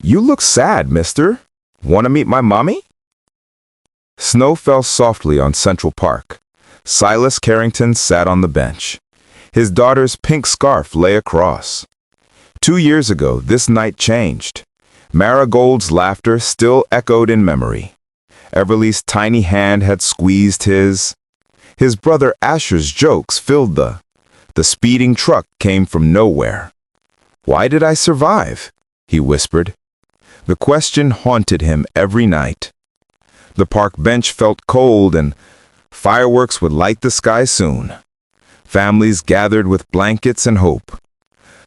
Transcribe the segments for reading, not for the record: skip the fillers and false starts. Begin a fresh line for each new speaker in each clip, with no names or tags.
You look sad, mister. Want to meet my mommy? Snow fell softly on Central Park. Silas Carrington sat on the bench. His daughter's pink scarf lay across. 2 years ago, this night changed. Marigold's laughter still echoed in memory. Everly's tiny hand had squeezed his. His brother Asher's jokes filled the speeding truck came from nowhere. "Why did I survive?" he whispered. The question haunted him every night. The park bench felt cold and fireworks would light the sky soon. Families gathered with blankets and hope.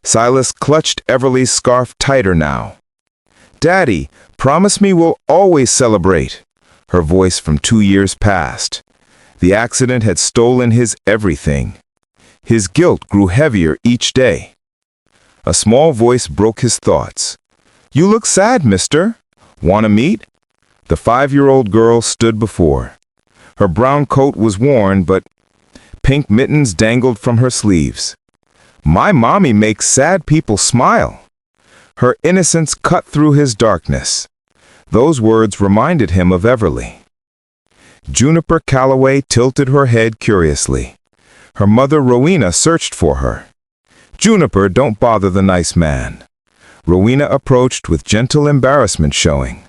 Silas clutched Everly's scarf tighter now. "Daddy, promise me we'll always celebrate," her voice from 2 years past. The accident had stolen his everything. His guilt grew heavier each day. A small voice broke his thoughts. "You look sad, mister. Want to meet?" The 5-year-old girl stood before. Her brown coat was worn, but pink mittens dangled from her sleeves. "My mommy makes sad people smile." Her innocence cut through his darkness. Those words reminded him of Everly. Juniper Calloway tilted her head curiously. Her mother Rowena searched for her. "Juniper, don't bother the nice man." Rowena approached with gentle embarrassment showing.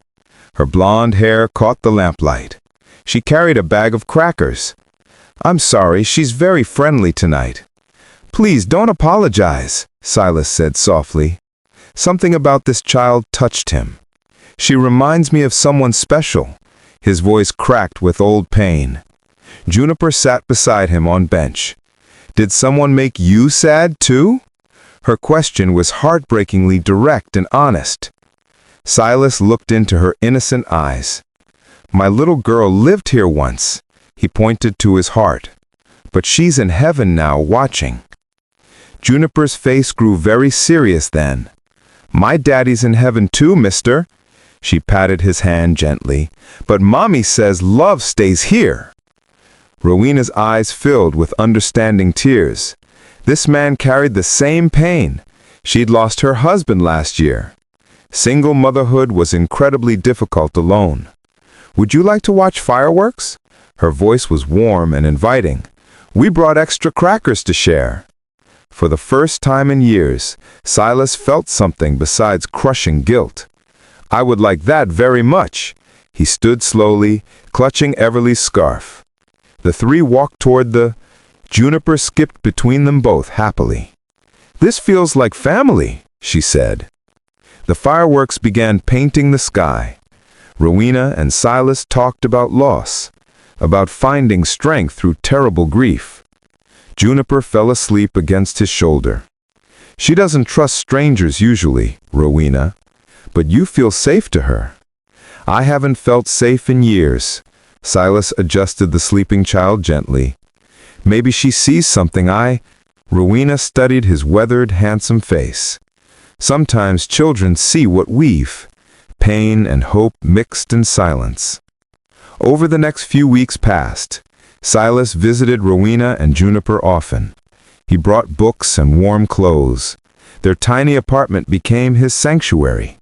Her blonde hair caught the lamplight. She carried a bag of crackers. "I'm sorry, she's very friendly tonight." "Please don't apologize," Silas said softly. Something about this child touched him. "She reminds me of someone special." His voice cracked with old pain. Juniper sat beside him on bench. "Did someone make you sad too?" Her question was heartbreakingly direct and honest. Silas looked into her innocent eyes. "My little girl lived here once," he pointed to his heart. "But she's in heaven now watching." Juniper's face grew very serious then. "My daddy's in heaven too, mister." She patted his hand gently. "But mommy says love stays here." Rowena's eyes filled with understanding tears. This man carried the same pain. She'd lost her husband last year. Single motherhood was incredibly difficult alone. "Would you like to watch fireworks?" Her voice was warm and inviting. "We brought extra crackers to share." For the first time in years, Silas felt something besides crushing guilt. "I would like that very much." He stood slowly, clutching Everly's scarf. The three walked toward the. Juniper skipped between them both happily. "This feels like family," she said. The fireworks began painting the sky. Rowena and Silas talked about loss, about finding strength through terrible grief. Juniper fell asleep against his shoulder. "She doesn't trust strangers usually, Rowena, but you feel safe to her." "I haven't felt safe in years." Silas adjusted the sleeping child gently. "Maybe she sees something Rowena studied his weathered, handsome face. "Sometimes children see what we've." Pain and hope mixed in silence. Over the next few weeks passed. Silas visited Rowena and Juniper often. He brought books and warm clothes. Their tiny apartment became his sanctuary.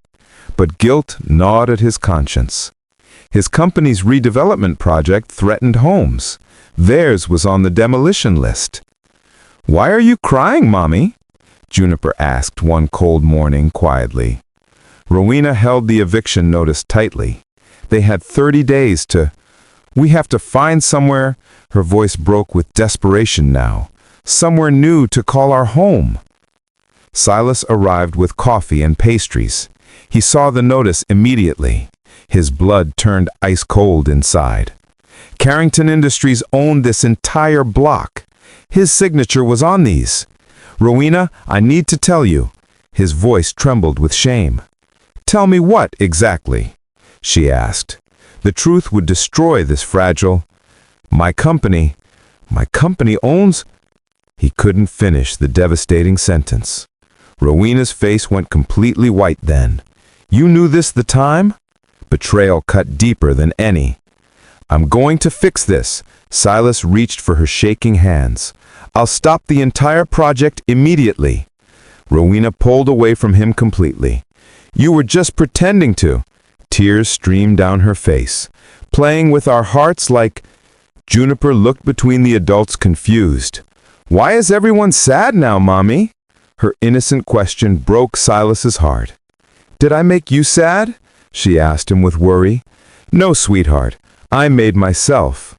But guilt gnawed at his conscience. His company's redevelopment project threatened homes. Theirs was on the demolition list. "Why are you crying, Mommy?" Juniper asked one cold morning quietly. Rowena held the eviction notice tightly. They had 30 days to. "We have to find somewhere," her voice broke with desperation now, "somewhere new to call our home." Silas arrived with coffee and pastries. He saw the notice immediately. His blood turned ice cold inside. Carrington Industries owned this entire block. His signature was on these. "Rowena, I need to tell you." His voice trembled with shame. "Tell me what, exactly?" she asked. The truth would destroy this fragile. My company owns." He couldn't finish the devastating sentence. Rowena's face went completely white then. "You knew this the time?" Betrayal cut deeper than any. "I'm going to fix this." Silas reached for her shaking hands. "I'll stop the entire project immediately." Rowena pulled away from him completely. You were just pretending to." Tears streamed down her face. "Playing with our hearts like—" Juniper looked between the adults confused. "Why is everyone sad now, Mommy?" Her innocent question broke Silas's heart. "Did I make you sad?" she asked him with worry. "No, sweetheart. I made myself."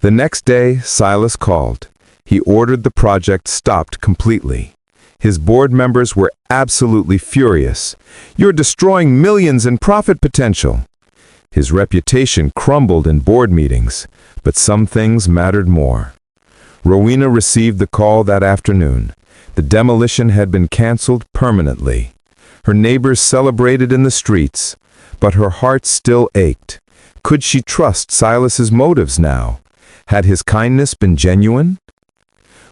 The next day, Silas called. He ordered the project stopped completely. His board members were absolutely furious. "You're destroying millions in profit potential." His reputation crumbled in board meetings, but some things mattered more. Rowena received the call that afternoon. The demolition had been canceled permanently. Her neighbors celebrated in the streets, but her heart still ached. Could she trust Silas's motives now? Had his kindness been genuine?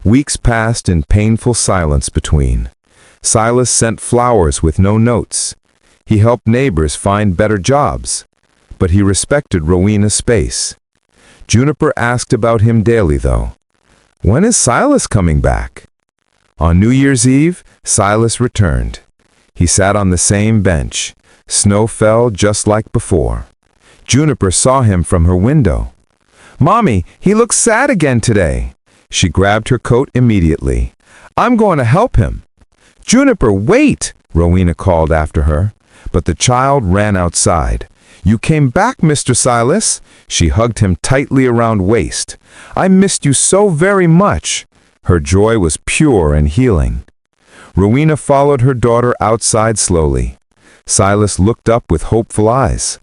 Weeks passed in painful silence between. Silas sent flowers with no notes. He helped neighbors find better jobs, but he respected Rowena's space. Juniper asked about him daily, though. "When is Silas coming back?" On New Year's Eve, Silas returned. He sat on the same bench. Snow fell just like before. Juniper saw him from her window. "Mommy, he looks sad again today." She grabbed her coat immediately. "I'm going to help him." "Juniper, wait!" Rowena called after her. But the child ran outside. "You came back, Mr. Silas." She hugged him tightly around waist. "I missed you so very much." Her joy was pure and healing. Rowena followed her daughter outside slowly. Silas looked up with hopeful eyes.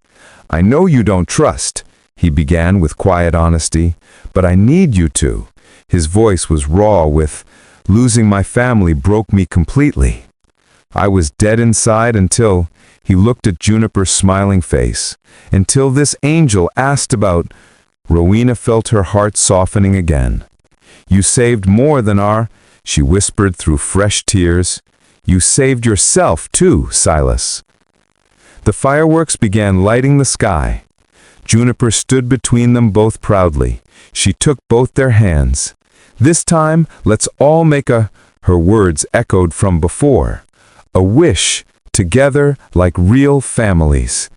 "I know you don't trust," he began with quiet honesty, "but I need you to." His voice was raw with, "Losing my family broke me completely. I was dead inside until—" He looked at Juniper's smiling face. "Until this angel asked about—" Rowena felt her heart softening again. "You saved more than our—" She whispered through fresh tears. "You saved yourself too, Silas." The fireworks began lighting the sky. Juniper stood between them both proudly. She took both their hands. "This time, let's all make a—" Her words echoed from before. "A wish, together like real families."